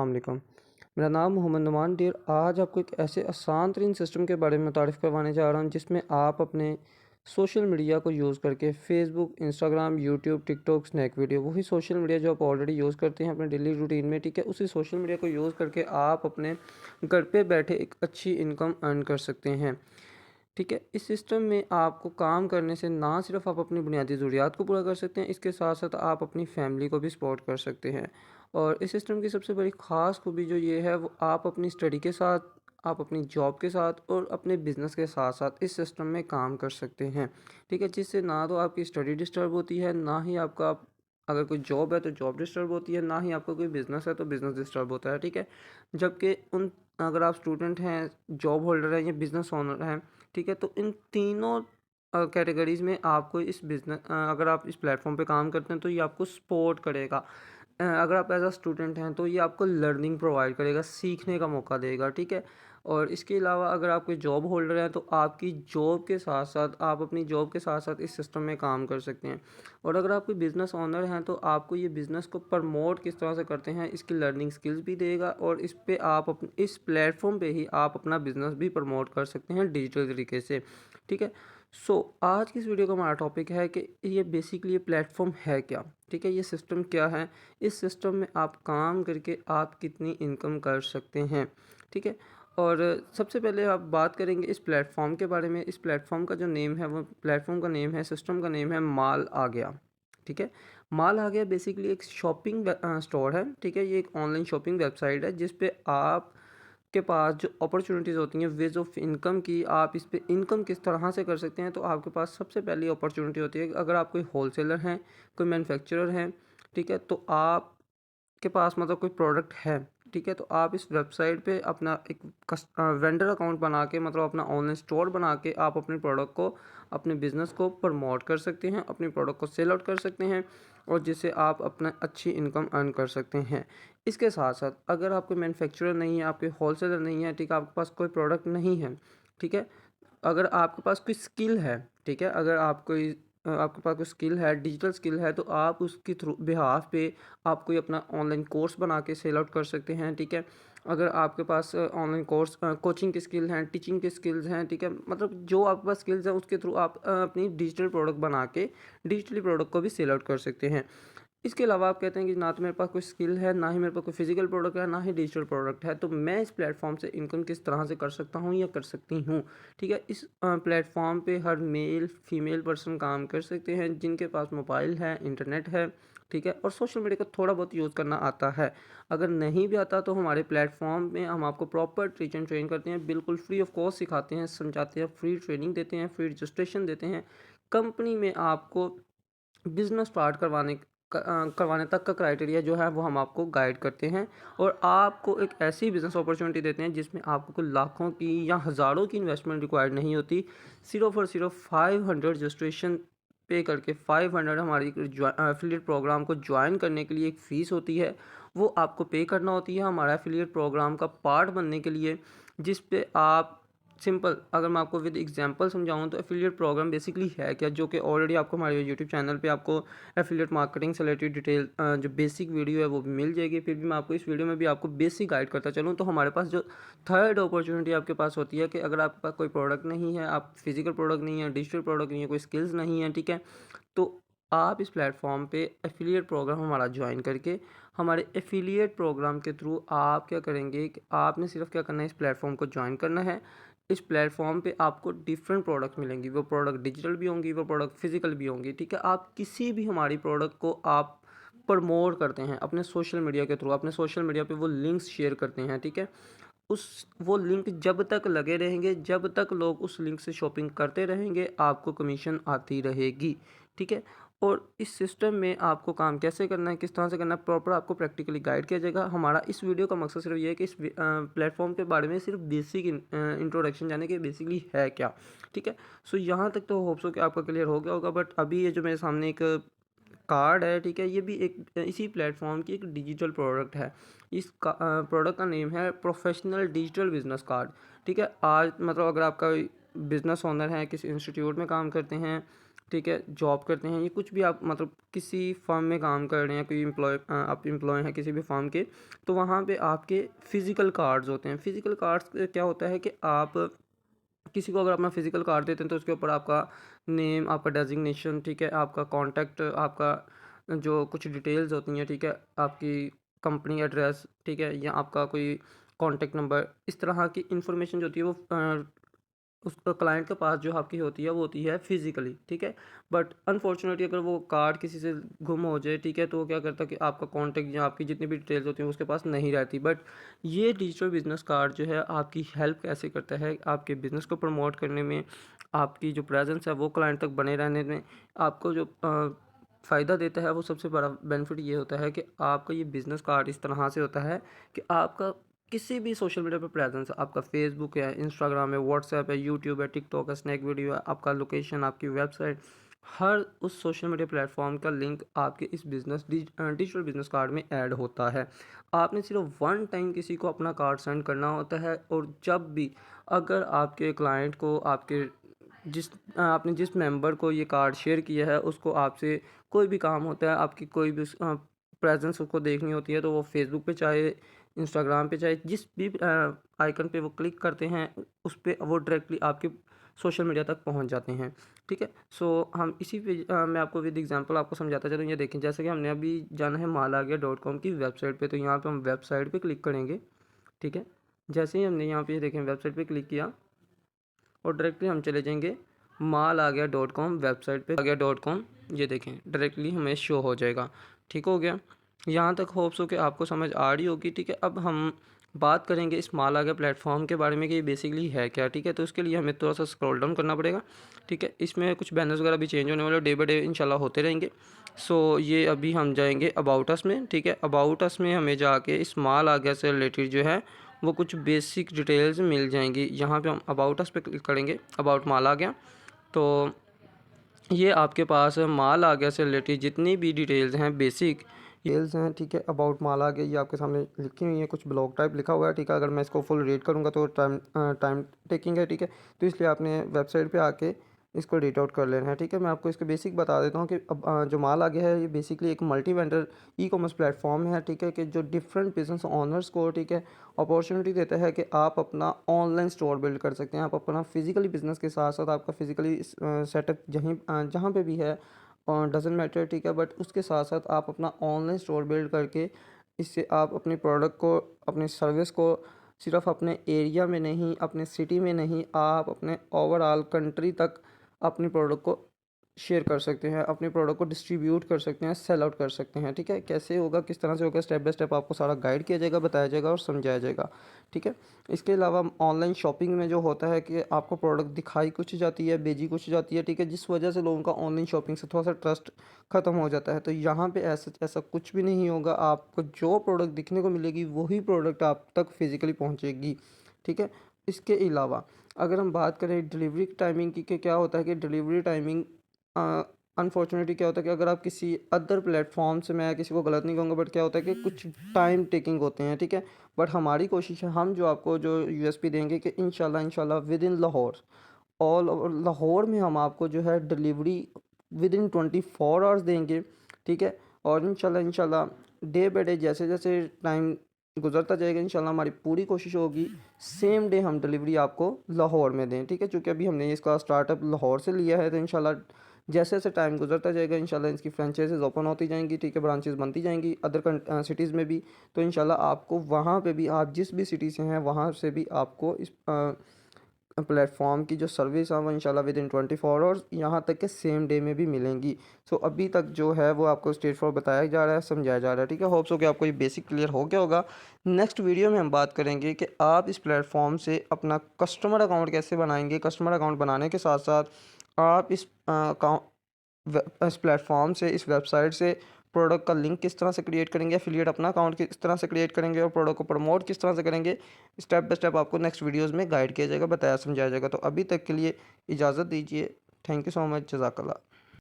वालेकुम। मेरा नाम मोहम्मद नुमान डियर। आज आपको एक ऐसे आसान तरीन सिस्टम के बारे में मुतारिफ़ करवाने जा रहा हूँ जिसमें आप अपने सोशल मीडिया को यूज़ करके Facebook, Instagram, YouTube, TikTok, Snack Video, वही सोशल मीडिया जो आप ऑलरेडी यूज़ करते हैं अपने डेली रूटीन में, ठीक है? उसी सोशल मीडिया को यूज़ करके आप अपने घर पे बैठे एक अच्छी इनकम अर्न कर सकते हैं। ठीक है, इस सिस्टम में आपको काम करने से ना सिर्फ आप अपनी बुनियादी ज़रूरियात को पूरा कर सकते हैं, इसके साथ साथ आप अपनी फैमिली को भी सपोर्ट कर सकते हैं। और इस सिस्टम की सबसे बड़ी ख़ास खूबी जो ये है वो आप अपनी स्टडी के साथ, आप अपनी जॉब के साथ और अपने बिज़नेस के साथ साथ इस सिस्टम में काम कर सकते हैं। ठीक है, जिससे ना तो आपकी स्टडी डिस्टर्ब होती है, ना ही आपका अगर कोई जॉब है तो जॉब डिस्टर्ब होती है, ना ही आपका कोई बिज़नेस है तो बिज़नेस डिस्टर्ब होता है। ठीक है, जबकि उन अगर आप स्टूडेंट हैं, जॉब होल्डर हैं या बिज़नेस ओनर हैं, ठीक है, तो इन तीनों कैटेगरीज़ में आपको अगर आप इस प्लेटफॉर्म पे काम करते हैं तो ये आपको सपोर्ट करेगा। अगर आप एज अ स्टूडेंट हैं तो ये आपको लर्निंग प्रोवाइड करेगा, सीखने का मौका देगा। ठीक है, और इसके अलावा अगर आप कोई जॉब होल्डर हैं तो आपकी जॉब के साथ साथ आप अपनी जॉब के साथ साथ इस सिस्टम में काम कर सकते हैं। और अगर आप कोई बिज़नेस ओनर हैं तो आपको ये बिज़नेस को प्रमोट किस तरह से करते हैं इसकी लर्निंग स्किल्स भी देगा, और इस पे आप इस प्लेटफॉर्म पे ही आप अपना बिज़नेस भी प्रमोट कर सकते हैं डिजिटल तरीके से। ठीक है, सो आज की इस वीडियो का हमारा टॉपिक है कि ये बेसिकली ये प्लेटफॉर्म है क्या। ठीक है, ये सिस्टम क्या है, इस सिस्टम में आप काम करके आप कितनी इनकम कर सकते हैं। ठीक है, और सबसे पहले आप बात करेंगे इस प्लेटफॉर्म के बारे में। इस प्लेटफॉर्म का जो नेम है वो प्लेटफॉर्म का नेम है, सिस्टम का नेम है माल आ गया। ठीक है, माल आ गया बेसिकली एक शॉपिंग स्टोर है। ठीक है, ये एक ऑनलाइन शॉपिंग वेबसाइट है जिस पे आप के पास जो अपॉर्चुनिटीज़ होती हैं वेज ऑफ इनकम की, आप इस पे इनकम किस तरह से कर सकते हैं। तो आपके पास सबसे पहली अपॉर्चुनिटी होती है कि अगर आप कोई होलसेलर हैं, कोई मैन्युफैक्चरर हैं, ठीक है, तो आप के पास मतलब कोई प्रोडक्ट है, ठीक है, तो आप इस वेबसाइट पे अपना एक वेंडर अकाउंट बना के, मतलब अपना ऑनलाइन स्टोर बना के आप अपने प्रोडक्ट को, अपने बिज़नेस को प्रमोट कर सकते हैं, अपने प्रोडक्ट को सेल आउट कर सकते हैं, और जिससे आप अपना अच्छी इनकम अर्न कर सकते हैं। इसके साथ साथ अगर आप कोई मैन्युफैक्चरर नहीं है, आपके होलसेलर नहीं है, ठीक है, आपके पास कोई प्रोडक्ट नहीं है, ठीक है, अगर आपके पास कोई स्किल है, ठीक है, अगर आपके पास कोई स्किल है, डिजिटल स्किल है, तो आप उसकी थ्रू बिहाफ पे आप कोई अपना ऑनलाइन कोर्स बना के सेल आउट कर सकते हैं। ठीक है, अगर आपके पास ऑनलाइन कोर्स कोचिंग की स्किल हैं, टीचिंग की स्किल्स हैं, ठीक है, मतलब जो आपके पास स्किल्स हैं उसके थ्रू आप अपनी डिजिटल प्रोडक्ट बना के डिजिटली प्रोडक्ट को भी सेल आउट कर सकते हैं। इसके अलावा आप कहते हैं कि ना तो मेरे पास कोई स्किल है, ना ही मेरे पास कोई फिजिकल प्रोडक्ट है, ना ही डिजिटल प्रोडक्ट है, तो मैं इस प्लेटफॉर्म से इनकम किस तरह से कर सकता हूँ या कर सकती हूँ। ठीक है, इस प्लेटफॉर्म पे हर मेल फीमेल पर्सन काम कर सकते हैं जिनके पास मोबाइल है, इंटरनेट है, ठीक है, और सोशल मीडिया को थोड़ा बहुत यूज़ करना आता है। अगर नहीं भी आता तो हमारे प्लेटफॉर्म में हम आपको प्रॉपर टीच एंड ट्रेन करते हैं, बिल्कुल फ्री ऑफ कॉस्ट सिखाते हैं, समझाते हैं, फ्री ट्रेनिंग देते हैं, फ्री रजिस्ट्रेशन देते हैं। कंपनी में आपको बिज़नेस स्टार्ट करवाने तक का क्राइटेरिया जो है वो हम आपको गाइड करते हैं, और आपको एक ऐसी बिज़नेस अपॉर्चुनिटी देते हैं जिसमें आपको कोई लाखों की या हज़ारों की इन्वेस्टमेंट रिक्वायर्ड नहीं होती। सिर्फ़ और सिर्फ 500 रजिस्ट्रेशन पे करके, 500 हमारी एफिलिएट प्रोग्राम को ज्वाइन करने के लिए एक फ़ीस होती है, वो आपको पे करना होती है हमारा एफिलिएट प्रोग्राम का पार्ट बनने के लिए। जिस पे आप सिंपल, अगर मैं आपको विद एग्जांपल समझाऊँ तो एफिलिएट प्रोग्राम बेसिकली है क्या, जो कि ऑलरेडी आपको हमारे यूट्यूब चैनल पे आपको एफिलिएट मार्केटिंग से रिलेटेड डिटेल जो बेसिक वीडियो है वो भी मिल जाएगी। फिर भी मैं आपको इस वीडियो में भी आपको बेसिक गाइड करता चलूँ तो हमारे पास जो थर्ड अपॉर्चुनिटी आपके पास होती है कि अगर आपके पास कोई प्रोडक्ट नहीं है, आप फिजिकल प्रोडक्ट नहीं है, डिजिटल प्रोडक्ट नहीं है, कोई स्किल्स नहीं है, ठीक है, तो आप इस प्लेटफॉर्म पे एफिलिएट प्रोग्राम हमारा ज्वाइन करके, हमारे एफिलिएट प्रोग्राम के थ्रू आप क्या करेंगे कि आपने सिर्फ क्या करना है, इस प्लेटफॉर्म को ज्वाइन करना है। इस प्लेटफॉर्म पे आपको डिफरेंट प्रोडक्ट मिलेंगी, वो प्रोडक्ट डिजिटल भी होंगी, वो प्रोडक्ट फिजिकल भी होंगी। ठीक है, आप किसी भी हमारी प्रोडक्ट को आप प्रमोट करते हैं अपने सोशल मीडिया के थ्रू, अपने सोशल मीडिया पे वो लिंक्स शेयर करते हैं, ठीक है, उस वो लिंक जब तक लगे रहेंगे, जब तक लोग उस लिंक से शॉपिंग करते रहेंगे, आपको कमीशन आती रहेगी। ठीक है, और इस सिस्टम में आपको काम कैसे करना है, किस तरह से करना है, प्रॉपर आपको प्रैक्टिकली गाइड किया जाएगा। हमारा इस वीडियो का मकसद सिर्फ ये है कि इस प्लेटफॉर्म के बारे में सिर्फ बेसिक इंट्रोडक्शन जाने के बेसिकली है क्या। ठीक है, सो यहाँ तक तो होप्स हो कि आपका क्लियर हो गया होगा। बट अभी ये जो मेरे सामने एक कार्ड है, ठीक है, ये भी एक इसी प्लेटफॉर्म की एक डिजिटल प्रोडक्ट है। इस प्रोडक्ट का नेम है प्रोफेशनल डिजिटल बिजनेस कार्ड। ठीक है, आज मतलब अगर आपका बिजनेस ओनर है, किसी इंस्टीट्यूट में काम करते हैं, ठीक है, जॉब करते हैं, ये कुछ भी आप मतलब किसी फर्म में काम कर रहे हैं, कोई आप एम्प्लॉय हैं किसी भी फर्म के, तो वहाँ पे आपके फिज़िकल कार्ड्स होते हैं। फिज़िकल कार्ड्स क्या होता है कि आप किसी को अगर अपना फिज़िकल कार्ड देते हैं तो उसके ऊपर आपका नेम, आपका डेज़िग्नेशन, ठीक है, आपका कॉन्टैक्ट, आपका जो कुछ डिटेल्स होती हैं, ठीक है, आपकी कंपनी एड्रेस, ठीक है, या आपका कोई कॉन्टैक्ट नंबर, इस तरह की इन्फॉर्मेशन जो होती है वो उस क्लाइंट के पास जो आपकी होती है वो होती है फिज़िकली, ठीक है। बट अनफॉर्चुनेटली अगर वो कार्ड किसी से गुम हो जाए, ठीक है, तो वो क्या करता है कि आपका कॉन्टैक्ट या आपकी जितनी भी डिटेल्स होती हैं उसके पास नहीं रहती। बट ये डिजिटल बिजनेस कार्ड जो है आपकी हेल्प कैसे करता है आपके बिज़नेस को प्रमोट करने में, आपकी जो प्रेजेंस है वो क्लाइंट तक बने रहने में, आपको जो फ़ायदा देता है वो सबसे बड़ा बेनिफिट ये होता है कि आपका ये बिज़नेस कार्ड इस तरह से होता है कि आपका किसी भी सोशल मीडिया पे प्रेजेंस है, आपका फेसबुक है, इंस्टाग्राम है, व्हाट्सएप है, यूट्यूब है, टिकटॉक है, स्नैक वीडियो है, आपका लोकेशन, आपकी वेबसाइट, हर उस सोशल मीडिया प्लेटफॉर्म का लिंक आपके इस डिजिटल बिजनेस कार्ड में ऐड होता है। आपने सिर्फ वन टाइम किसी को अपना कार्ड सेंड करना होता है, और जब भी अगर आपके क्लाइंट को आपके आपने जिस मेंबर को ये कार्ड शेयर किया है उसको आपसे कोई भी काम होता है, आपकी कोई भी प्रेजेंस उसको देखनी होती है, तो वो फेसबुक पे चाहे इंस्टाग्राम पे चाहे जिस भी आइकन पे वो क्लिक करते हैं उस पे वो डायरेक्टली आपके सोशल मीडिया तक पहुंच जाते हैं, ठीक है। सो हम इसी पे मैं आपको विद एग्जांपल आपको समझाता चलूँ। ये देखें, जैसे कि हमने अभी जाना है मालागया.com की वेबसाइट पे, तो यहाँ पे हम वेबसाइट पे क्लिक करेंगे, ठीक है। जैसे ही हमने यहाँ पे ये देखें वेबसाइट पे क्लिक किया और डायरेक्टली हम चले जाएंगे मालागया.com वेबसाइट पे, मालागया.com, ये देखें डायरेक्टली हमें शो हो जाएगा। ठीक हो गया, यहाँ तक होप्स हो कि आपको समझ आ रही होगी, ठीक है। अब हम बात करेंगे इस मालागया प्लेटफॉर्म के बारे में कि ये बेसिकली है क्या, ठीक है। तो इसके लिए हमें थोड़ा सा स्क्रॉल डाउन करना पड़ेगा, ठीक है। इसमें कुछ बैनर्स वगैरह भी चेंज होने वाले, डे बाई डे इंशाल्लाह होते रहेंगे। सो ये अभी हम जाएंगे अबाउट अस में, ठीक है। अबाउट अस में हमें जाके इस मालागया से रिलेटेड जो है वो कुछ बेसिक डिटेल्स मिल जाएंगी। यहाँ पे हम अबाउट अस पे क्लिक करेंगे, अबाउट मालागया, तो ये आपके पास माल आ गया से रिलेटेड जितनी भी डिटेल्स हैं, बेसिक डिटेल्स हैं, ठीक है, अबाउट माल आ गया, ये आपके सामने लिखी हुई है, कुछ ब्लॉग टाइप लिखा हुआ है, ठीक है। अगर मैं इसको फुल रीड करूँगा तो टाइम टेकिंग है, ठीक है। तो इसलिए आपने वेबसाइट पे आके इसको रीड आउट कर लेना है, ठीक है। मैं आपको इसके बेसिक बता देता हूँ कि अब जो माल आ गया है ये बेसिकली एक multi vendor e commerce platform है, ठीक है, कि जो डिफरेंट बिजनेस ओनर्स को, ठीक है, अपॉर्चुनिटी देता है कि आप अपना ऑनलाइन स्टोर बिल्ड कर सकते हैं। आप अपना फिजिकली बिजनेस के साथ साथ आपका फिजिकली सेटअप जहाँ पे भी है डजेंट मैटर, ठीक है, बट उसके साथ साथ आप अपना ऑनलाइन स्टोर बिल्ड करके इससे आप अपने प्रोडक्ट को, अपनी सर्विस को सिर्फ अपने एरिया में नहीं, अपने सिटी में नहीं, आप अपने ओवरऑल कंट्री तक अपने प्रोडक्ट को शेयर कर सकते हैं, अपने प्रोडक्ट को डिस्ट्रीब्यूट कर सकते हैं, सेल आउट कर सकते हैं, ठीक है। कैसे होगा, किस तरह से होगा, स्टेप बाय स्टेप आपको सारा गाइड किया जाएगा, बताया जाएगा और समझाया जाएगा, ठीक है। इसके अलावा ऑनलाइन शॉपिंग में जो होता है कि आपको प्रोडक्ट दिखाई कुछ जाती है, भेजी कुछ जाती है, ठीक है, जिस वजह से लोगों का ऑनलाइन शॉपिंग से थोड़ा सा ट्रस्ट ख़त्म हो जाता है। तो यहाँ पे ऐसा ऐसा कुछ भी नहीं होगा, आपको जो प्रोडक्ट दिखने को मिलेगी वही प्रोडक्ट आप तक फिज़िकली पहुँचेगी, ठीक है। इसके अलावा अगर हम बात करें डिलीवरी टाइमिंग की, कि क्या होता है कि डिलीवरी टाइमिंग अनफॉर्चुनेटली क्या होता है कि अगर आप किसी अदर प्लेटफॉर्म से, मैं किसी को गलत नहीं कहूँगा, बट क्या होता है कि कुछ टाइम टेकिंग होते हैं, ठीक है। बट हमारी कोशिश है, हम जो आपको जो यूएसपी देंगे कि इंशाल्लाह with in Lahore, all over Lahore में हम आपको जो है डिलीवरी विद इन 24 आवर्स देंगे, ठीक है। और इंशाल्लाह डे बाई डे जैसे जैसे टाइम गुजरता जाएगा इंशाल्लाह हमारी पूरी कोशिश होगी सेम डे हम डिलीवरी आपको लाहौर में दें, ठीक है। चूँकि अभी हमने इसका स्टार्टअप लाहौर से लिया है, तो इंशाल्लाह जैसे जैसे टाइम गुजरता जाएगा इंशाल्लाह इसकी फ्रेंचाइजीज ओपन होती जाएंगी, ठीक है, ब्रांचेस बनती जाएंगी अदर सिटीज़ में भी। तो इंशाल्लाह आपको वहाँ पे भी, आप जिस भी सिटी से हैं वहाँ से भी आपको इस प्लेटफॉर्म की जो सर्विस है वो इंशाल्लाह विद इन 24 आवर्स, यहाँ तक के सेम डे में भी मिलेंगी। सो अभी तक जो है वो आपको स्ट्रेट फॉरवर्ड बताया जा रहा है, समझाया जा रहा है, ठीक है। होप्स हो कि आपको ये बेसिक क्लियर हो गया होगा। नेक्स्ट वीडियो में हम बात करेंगे कि आप इस प्लेटफॉर्म से अपना कस्टमर अकाउंट कैसे बनाएंगे। कस्टमर अकाउंट बनाने के साथ साथ आप इस प्लेटफॉर्म से, इस वेबसाइट से प्रोडक्ट का लिंक किस तरह से क्रिएट करेंगे, एफिलिएट अपना अकाउंट किस तरह से क्रिएट करेंगे और प्रोडक्ट को प्रमोट किस तरह से करेंगे, स्टेप बाय स्टेप आपको नेक्स्ट वीडियोस में गाइड किया जाएगा, बताया समझाया जाएगा। तो अभी तक के लिए इजाज़त दीजिए। थैंक यू सो मच, जज़ाकल्लाह।